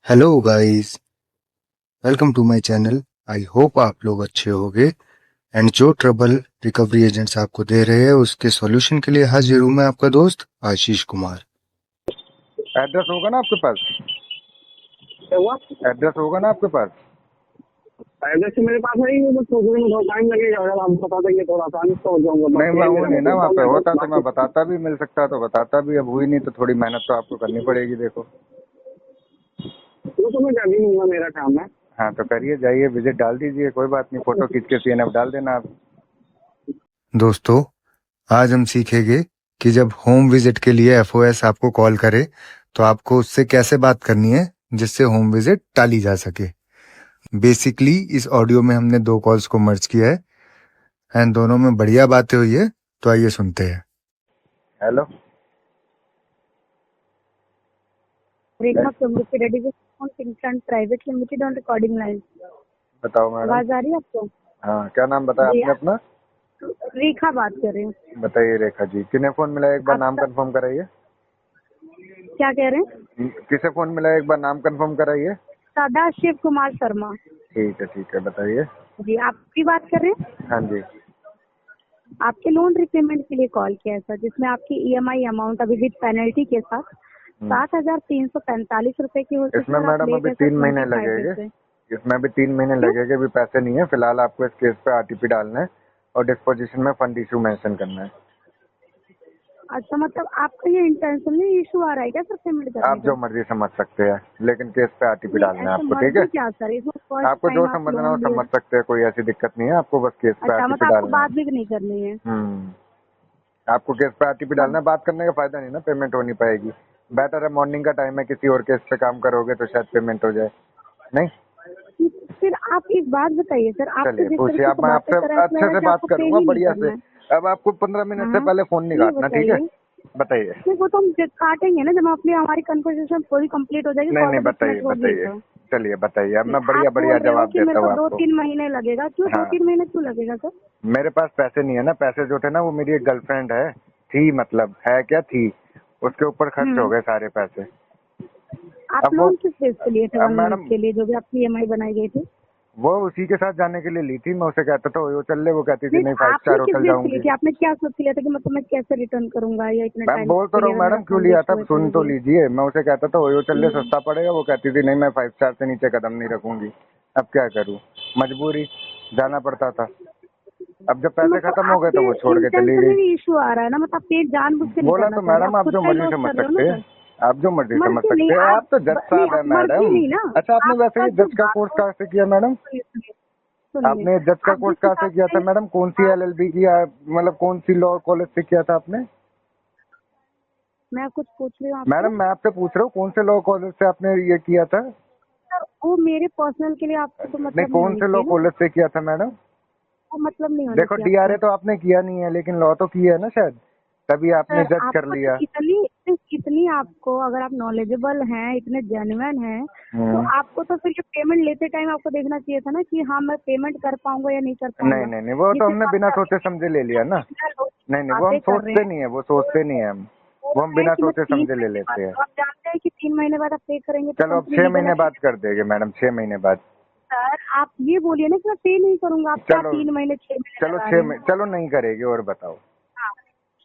Hello guys, welcome to my channel. I hope आप लोग अच्छे होंगे एंड जो ट्रबल रिकवरी एजेंट्स आपको दे रहे हैं उसके सॉल्यूशन के लिए हाजिर हूं मैं आपका दोस्त आशीष कुमार। एड्रेस होगा ना आपके पास? क्या हुआ? एड्रेस होगा ना आपके पास? एड्रेस तो मेरे पास है ही, बस सोचने में थोड़ा टाइम लगेगा। अगर आप बता देंगे थोड़ा आसानी से हो जाऊंगा। नहीं, मैं हूँ नहीं ना वहाँ पे। होता तो मैं बताता भी, मिल सकता तो बताता भी। अब हुई नहीं तो थोड़ी मेहनत तो आपको करनी पड़ेगी। देखो, तो मैं कर ही लूंगा, मेरा काम है। हाँ तो करिए, जाइए, विजिट डाल दीजिए, कोई बात नहीं। फोटो खींच के सीएनएफ डाल देना आप। दोस्तों, आज हम सीखेंगे कि जब होम विजिट के लिए एफओएस आपको कॉल करे तो आपको उससे कैसे बात करनी है जिससे होम विजिट टाली जा सके। बेसिकली इस ऑडियो में हमने दो कॉल्स को मर्ज किया है एंड दोनों में बढ़िया बातें हुई है, तो आइए सुनते हैं। Hello, Rekha community ready private limited on recording line. बताओ मैडम। आवाज आ रही है आपको? हाँ, क्या नाम बताया जी, आपने अपना? रेखा बात कर रही हूँ। बताइए रेखा जी, किन्हें फोन मिला है? एक बार नाम आपका कंफर्म कराइए। क्या कह रहे हैं? किसे फोन मिला है? एक बार नाम कंफर्म कराइए। सदाशिव कुमार शर्मा। ठीक है, बताइए। जी, आप भी बात कर रहे हैं? हाँ जी। आपके लोन रिपेमेंट के लिए कॉल किया है सर, जिसमें आपकी ईएमआई अमाउंट अभी विद पेनल्टी के साथ 7,345 रुपए की हो चुकी इसमें है और आप मैडम लेट अभी है सर 3 महीने 25 डेज लगेंगे। से। इसमें अभी 3 महीने क्यों? लगेंगे। अभी पैसे नहीं है फिलहाल। आपको इस केस पे आरटीपी डालना है और डिस्पोजिशन में फंड इशू मेंशन करना है। अच्छा, मतलब आपका ये इंटेंशनली इशू आ रहा है क्या सर पेमेंट करने आप जो का? मर्जी समझ सकते हैं, लेकिन केस पे आरटीपी नहीं, डालना है ऐसा आपको, ठीक है? मर्जी क्या सर, इसमें फर्स्ट आपको जो टाइम आप समझना हो लोन लिए। समझ सकते हैं, कोई ऐसी दिक्कत नहीं है। आपको बस केस पे अच्छा, आरटीपी मतलब आपको डालना है। बात भी नहीं करनी है। आपको केस पे आरटीपी डालना है। बात करने का फायदा नहीं ना, पेमेंट हो नहीं पाएगी। बेटर है, मॉर्निंग का टाइम है, किसी और केस पे काम करोगे तो शायद पेमेंट हो जाए। नहीं, फिर आप एक बात बताइए सर, आपसे चलिए जिस पूछिए तरीके आप। से मैं बातें आपसे कर रहे हैं, ऐसा लग अच्छे रहा है से कि बात आपको पे करूंगा, ही नहीं बढ़िया से। करना है। अब आपको 15 मिनट से हाँ, पहले फोन नहीं ये काटना, ठीक है? बताइए। बताइए। नहीं, वो तो हम काटेंगे ना जब अपनी हमारी कन्वर्सेशन पूरी कंप्लीट हो जाएगी, नहीं कॉल नहीं, बताइए डिस्कनेक्ट होगी बताइए। तो। चलिए बताइए, अब नहीं, मैं आप बढ़िया बढ़िया बोल रहे हो जवाब कि मेरे देता को हूँ दो आपको। तीन महीने लगेगा। क्यों दो हाँ, तीन महीने क्यों लगेगा सर? मेरे पास पैसे नहीं है ना। पैसे जो थे ना, वो मेरी एक गर्लफ्रेंड है, थी, मतलब है क्या थी, उसके ऊपर खर्च हो हम्म गए सारे पैसे। आप अब वो, लोन किस बेस पे लिए थे अब 1 मंथ मैडम, के लिए, जो भी आपकी ईएमआई बनाई गई थी? वो उसी के साथ जाने के लिए ली थी। मैं उसे कहता था वो चल ले, वो कहती थी नहीं, नहीं, तो फाइव आपने स्टार किस होटल बेस पे ली जाऊंगी। थी? आपने क्या सोच लिया था कि मतलब मैं कैसे रिटर्न करूंगा, या इतने मैं टाइम बोल तो के रहा लिए हूँ अगर मेरा मैडम, क्यों फंड लिया था, इशू है तो सुन हो तो गया। लीजिए। मैं उसे कहता था वो चल ले, हम्म, सस्ता पड़ेगा। वो कहती थी नहीं, मैं 5 स्टार से नीचे कदम नहीं रखूंगी। अब क्या करूँ, मजबूरी, जाना पड़ता था। अब जब तो पैसे मतलब खत्म हो गए तो आपके वो छोड़ के चली गई। इंटेंशनली इशू आ रहा है ना, मतलब आप ये जानबूझ के नहीं बोला करना तो चाह रहे, आप मैडम, आप खुद जो का ही मर्जी लॉस समझ कर रहे हो ना सकते हैं। सर। आप जो मर्जी समझ मर्जी नहीं, सकते हैं। आप आप तो जज नहीं, साहब है आप मर्जी मैडम। नहीं ना। अच्छा, आपने वैसे आपका ही जो जज का कोर्स बातों, कहाँ से किया मैडम? सुनिए सुनिए सुनिए, आपने जज का आप कोर्स जिस कहाँ से हिसाब किया था से मैडम? कौन सी आप, एलएलबी किया, मतलब कौन सी लॉ कॉलेज से किया था आपने? मैं कुछ पूछ रही हूँ आपसे मैडम मैं आपसे पूछ रहा हूँ, कौन से लॉ कॉलेज से आपने ये किया था? सर। वो मेरे पर्सनल के लिए आपको तो नहीं, मतलब नहीं कौन होनी से लॉ चाहिए ना कॉलेज सर। से किया था मैडम? वो मतलब नहीं होना देखो, चाहिए आपको। डीआरए तो आपने किया नहीं है, लेकिन लॉ तो किया है ना शायद, तभी आपने सर, जज कर आपको तो लिया। इतनी आपको, अगर आप नॉलेजेबल हैं, इतने जेन्युइन हैं, तो हम्म। आपको तो फिर ये पेमेंट लेते टाइम आपको देखना चाहिए था ना कि हाँ मैं पेमेंट कर पाऊंगा या नहीं कर नहीं पाऊंगा। नहीं नहीं, वो ये तो सिर्फ हमने आप बिना सोचे सर्टिफिकेट समझे ले लिया ना। नहीं नहीं, वो हम बातें कर रहे सोचते हैं। नहीं है, वो सोचते नहीं है हम। बोल वो हम रहे हैं बिना कि मैं सोचे तीन समझे ले महीने बाद, लेते हैं। तो आप जानते हैं कि 3 महीने बाद आप पे करेंगे तो चलो अब कंपनी 6 महीने लीगल एक्शन। बाद कर देंगे मैडम, 6 महीने बाद। सर, आप ये बोलिए ना कि मैं पे नहीं करूंगा, आप क्या चलो, 3 महीने 6 महीने चलो लगा रहे 6 महीने, हैं? चलो नहीं करेगी, और बताओ। हाँ,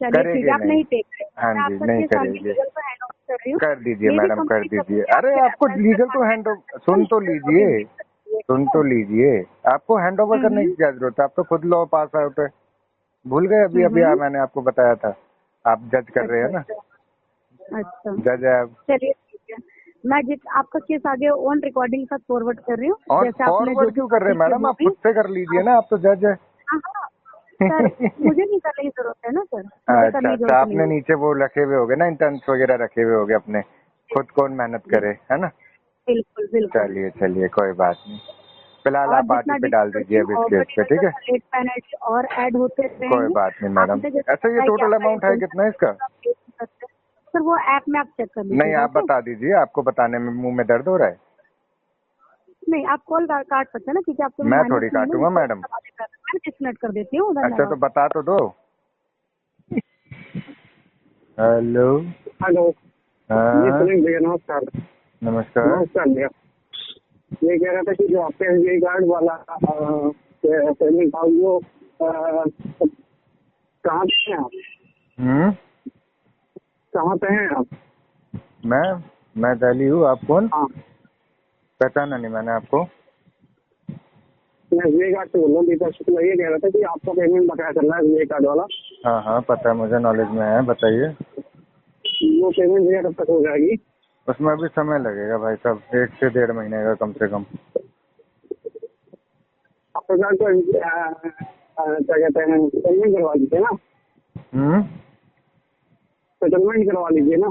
चलिए ठीक करेगी है, आप नहीं? नहीं पे करेंगे। हाँ मैं जी, आपका नहीं केस आगे करेगी। लीगल पर हैंड ओवर कर रही हूँ। कर दीजिए मेरी मैडम, कर कंपनी कभी दीजिए। भी अरे आपके आपको रेफरेंस पे लीगल तो कॉन्टेक्ट हैंड कर ओवर, सकती है, सुन तो लीगल नोटिस लीजिए, दे सकती है। सुन तो लीजिए। आपको हैंड ओवर करने की हम्म क्या जरूरत है? आप तो खुद लॉ पास आउट है। भूल गए? अभी अभी हम्म। मैंने आपको बताया था। आप जज कर रहे अच्छा हैं ना, अच्छा अच्छा, जज है आप। चलिए ठीक है। मैं जिस आपका केस आगे ऑन रिकॉर्डिंग का फॉरवर्ड कर रही हूँ, और जैसे आपने जो फॉरवर्ड भी क्यों कर रहे बातें हैं की मैडम? वो आप भी खुद से कर लीजिए आप। ना, आप तो जज है। हाँ हाँ सर, मुझे नहीं करने की जरूरत है ना सर, मुझे अच्छा करने की अच्छा, जरूरत नहीं आपने है। नीचे वो रखे हुए होगे ना, इंटर्न्स वगैरह रखे हुए होगे अपने। खुद कौन मेहनत जी, करे, है ना? बिल्कुल बिल्कुल। चलिए चलिए, कोई बात नहीं। फिलहाल और आप जितना आरटीपी डाल डिले करती दीजिए हूँ अब इस और केस पे, ठीक है? लेट पेनल्टी और ऐड होते कोई रहेंगे। बात नहीं मैडम। आपने जैसे अच्छा, ये बताया कि टोटल आपका अमाउंट है इंटेंशन कितना इसका? पे नहीं करते, सर वो ऐप में आप चेक कर नहीं, लीजिएगा। आप ओके, बता दीजिए, आपको बताने में मुंह में दर्द हो रहा है। नहीं आप कॉल काट सकते हैं ना, क्योंकि आपके मैं माइनस थोड़ी में है ना, काटूंगा जिससे मैडम। बातें कर रहे हैं। मैं डिस्कनेक्ट कर देती हूँ, अच्छा तो धन्यवाद। बता तो दो। हेलो। हेलो जी, हाँ, सुनील भैया नमस्कार। नमस्कार। नमस्कार भैया। ये कह रहा था कि जो आपके एसबीआई कार्ड वाला पेमेंट था वो कहाँ पे हैं आप? कहाँ पे हैं आप? मैं दिल्ली हूँ। आप कौन? हाँ, पहचाना नहीं मैंने आपको। मैं एसबीआई कार्ड से बोल रहा हूँ, दीपक शुक्ला। ये कह रहा था कि आपका पेमेंट बकाया चल रहा है एसबीआई कार्ड वाला। हाँ पता है मुझे, नॉलेज में है, बताइए। वो पेमेंट भैया कब तक हो जाएगी? उसमें अभी समय लगेगा भाई साहब, 1 से 1.5 महीने का कम से कम। आपका कार्ड को क्या कहते हैं, सेटलमेंट करवा दीजिए ना। सेटलमेंट करवा लीजिए ना।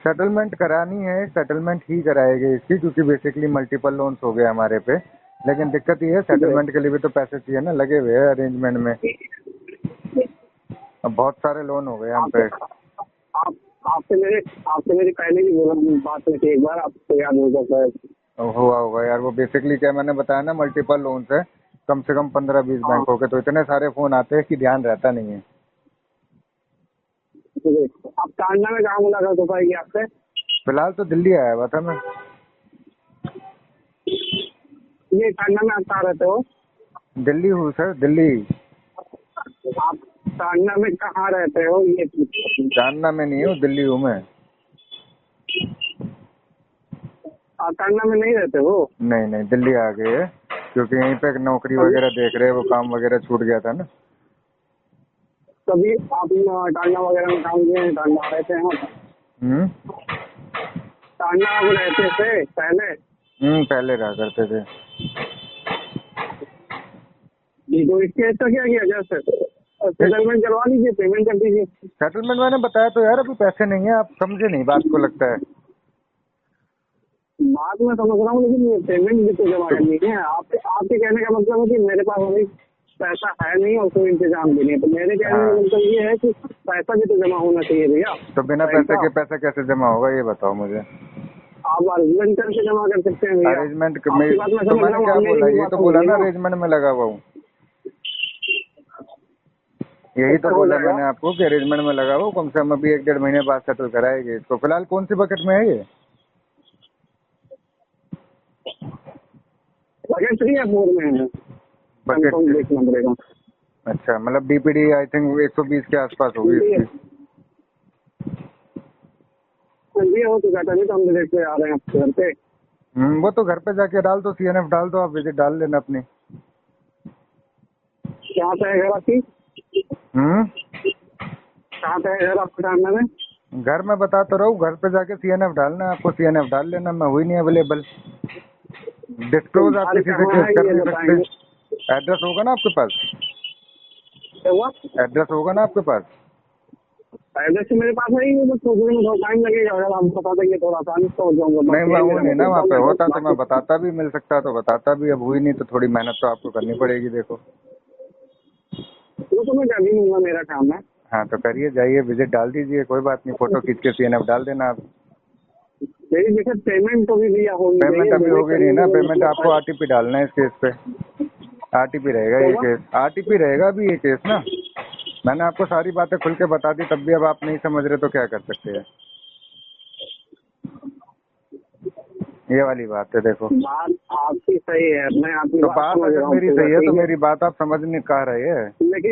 सेटलमेंट करानी है, सेटलमेंट ही कराएंगे इसकी, क्योंकि बेसिकली मल्टीपल लोन्स हो गए हमारे पे। लेकिन दिक्कत ये है, सेटलमेंट के लिए भी तो पैसे चाहिए ना, लगे हुए हैं अरेंजमेंट में। अब बहुत सारे लोन हो गए हम पे। आप आपसे मेरी पहले भी बोला बात हुई थी एक बार, आपको याद होगा शायद। हुआ होगा यार, वो बेसिकली क्या मैंने बताया ना, मल्टीपल लोन्स है, कम से कम 15-20 हाँ, बैंकों के, तो इतने सारे फोन आते हैं कि ध्यान रहता नहीं है। आप टांडा में कहाँ मुलाकात हो पाएगी आपसे? फिलहाल तो दिल्ली आया हुआ था मैं। ये टांडा में आप कहाँ रहते हो? दिल्ली हूँ सर, दिल्ली। आप टांडा में कहाँ रहते हो ये जानना में नहीं हूँ, दिल्ली हूँ मैं। आप टांडा में नहीं रहते हो? नहीं दिल्ली आ गए हैं, क्योंकि यहीं पे नौकरी वगैरह देख रहे हैं, वो काम वगैरह छूट गया था ना। कभी आप टांडा वगैरह में काम किए हैं? टांडा रहते हैं आप? टांडा आप रहते थे पहले? पहले रहा करते थे। जी, तो इस केस का क्या किया जाए सर? सेटलमेंट करवा लीजिए, पेमेंट कर दीजिए। सेटलमेंट मैंने बताया तो यार, अभी पैसे नहीं है, आप समझे नहीं बात को, लगता है। बात मैं समझ रहा हूँ, लेकिन ये पेमेंट भी तो जमा करनी है। आपके कहने का मतलब है कि मेरे पास अभी पैसा है नहीं और कोई इंतजाम भी नहीं है, तो मेरे कहने का मतलब ये है कि पैसा भी तो जमा होना चाहिए भैया। तो बिना पैसे के पैसा कैसे जमा होगा, ये बताओ मुझे। आप अरेंजमेंट करके जमा कर सकते हैं भैया। अरेंजमेंट आपकी बात मैं तो समझ मैंने रहा हूँ, क्या आप मेरी बोला, भी ये बात तो बोला ना समझिए ना। अरेंजमेंट में लगा हुआ हूँ, यही तो हो बोला जाएगा। मैंने आपको कि अरेंजमेंट में लगा हुआ, कम से कम अभी 1-1.5 महीने बाद सेटल कराएंगे इसको। फिलहाल कौन सी बकेट में है ये? बकेट 3 या 4 में है, बकेट कंफर्म देखना पड़ेगा। अच्छा, मतलब डीपीडी आई थिंक 120 के आसपास होगी इसकी। ये हो चुका था, तो हम विजिट पे आ रहे हैं आपके घर पे। वो तो घर पे जाके डाल दो, CNF डाल दो, आप विजिट डाल लेना अपनी। कहाँ पे है घर आपकी? कहाँ पे है घर आपको टांडा में? घर में बता तो रहा हूँ, घर पे जाके CNF डालना, आपको CNF डाल लेना, मैं हुई नहीं अवेलेबल। डिस्क्लोज आप घर किसी से कहाँ केस है कर ये नहीं बताएंगे? सकते। एड्रेस होगा ना आपके पास? क्या हुआ? एड्रेस होगा ना आपके पास? एड्रेस मेरे पास है ही, बस सोचने में थोड़ा टाइम लगेगा। अगर आप बता देंगे थोड़ा आसानी से हो जाऊंगा। नहीं, मैं हूँ नहीं ना वहाँ पे, होता तो मैं बताता भी, मिल सकता तो बताता भी, अब हुई नहीं तो थोड़ी मेहनत तो आपको करनी पड़ेगी। देखो वो तो मैं कर ही लूंगा, मेरा काम है। हाँ तो करिए, जाइए विजिट डाल दीजिए, कोई बात नहीं, फोटो खींच के CNF डाल देना आप। मेरी देखिए पेमेंट तो भी भैया होगी। पेमेंट अभी होगी नहीं ना, पेमेंट आपको RTP डालना है इस केस पे। RTP रहेगा ये केस, RTP रहेगा अभी ये केस ना। मैंने आपको सारी बातें खुल के बता दी, तब भी अब आप नहीं समझ रहे तो क्या कर सकते हैं। ये वाली बात है, देखो। बात आपकी सही है, मैं आपकी तो बात बात समझ अगर रहा हूँ मेरी पूरा, सही है तो ठीक मेरी बात आप समझ नहीं कह रहे हैं। लेकिन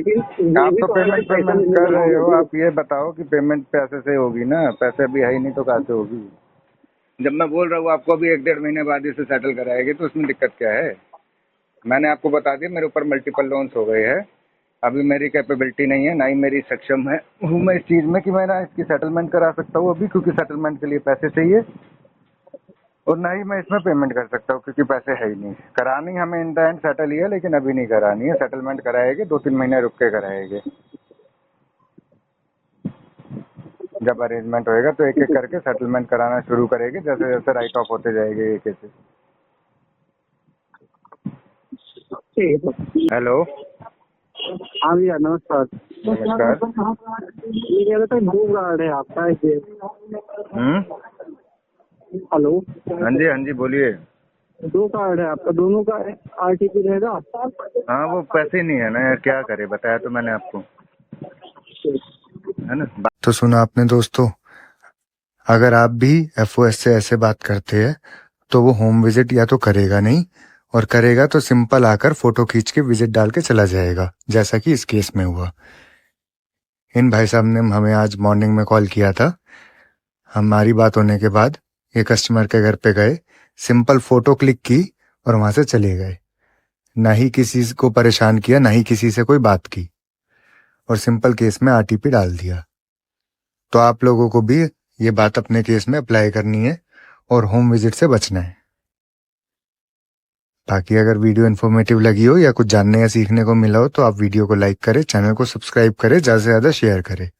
ये आप भी तो तो है भाई, पेमेंट पैसा भी कर जमा रहे होना हो, चाहिए। आप ये बताओ कि पेमेंट पैसे से होगी ना, पैसे अभी है ही नहीं तो कहाँ से होगी। जब मैं बोल रहा हूँ आपको अभी 1-1.5 महीने बाद इसे सेटल कराएंगे, तो उसमें दिक्कत क्या है? मैंने आपको बता दिया मेरे ऊपर मल्टीपल लोन्स हो गए हैं, अभी मेरी कैपेबिलिटी नहीं है, ना ही मेरी सक्षम है हूँ मैं इस चीज़ में कि मैं ना इसकी सेटलमेंट करा सकता हूँ अभी, क्योंकि सेटलमेंट के लिए पैसे चाहिए, और ना ही मैं इसमें पेमेंट कर सकता हूँ क्योंकि पैसे है ही नहीं। करानी हमें इन द एंड सेटल ही है, लेकिन अभी नहीं करानी है, सेटलमेंट कराएंगे 2-3 महीने रुक के कराएंगे। जब अरेंजमेंट होएगा तो एक एक करके सेटलमेंट कराना शुरू करेंगे, जैसे जैसे राइट ऑफ होते जाएंगे एक एक। ठीक है। हेलो, हाँ भैया नमस्कार। नमस्कार। ये कह रहा था ब्लू कार्ड है आपका ये। हेलो, हाँ जी बोलिए। 2 कार्ड है आपका, दोनों का RTP रहेगा? हाँ वो पैसे नहीं है ना यार, क्या करे, बताया तो मैंने आपको, है ना। तो सुना आपने दोस्तों, अगर आप भी एफओएस से ऐसे बात करते हैं तो वो होम विजिट या तो करेगा नहीं, और करेगा तो सिंपल आकर फोटो खींच के विजिट डाल के चला जाएगा, जैसा कि इस केस में हुआ। इन भाई साहब ने हमें आज मॉर्निंग में कॉल किया था। हमारी बात होने के बाद ये कस्टमर के घर पे गए, सिंपल फोटो क्लिक की और वहां से चले गए। ना ही किसी को परेशान किया, ना ही किसी से कोई बात की, और सिंपल केस में आरटीपी डाल दिया। तो आप लोगों को भी ये बात अपने केस में अप्लाई करनी है और होम विजिट से बचना है। बाकी अगर वीडियो इन्फॉर्मेटिव लगी हो या कुछ जानने या सीखने को मिला हो तो आप वीडियो को लाइक करें, चैनल को सब्सक्राइब करें, ज़्यादा से ज़्यादा शेयर करें।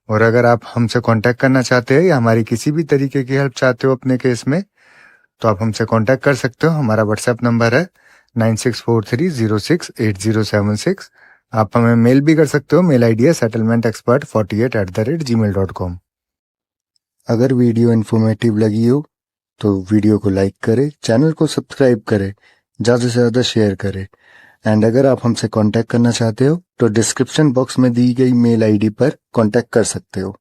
और अगर आप हमसे कांटेक्ट करना चाहते हैं या हमारी किसी भी तरीके की हेल्प चाहते हो अपने केस में, तो आप हमसे कांटेक्ट कर सकते हो। हमारा व्हाट्सएप नंबर है 9643068076। आप हमें मेल भी कर सकते हो। मेल आईडी है settlementexpert48@gmail.com। अगर वीडियो इन्फॉर्मेटिव लगी हो तो वीडियो को लाइक करें, चैनल को सब्सक्राइब करें, ज़्यादा से ज़्यादा शेयर करें। एंड अगर आप हमसे कांटेक्ट करना चाहते हो तो डिस्क्रिप्शन बॉक्स में दी गई मेल आईडी पर कांटेक्ट कर सकते हो।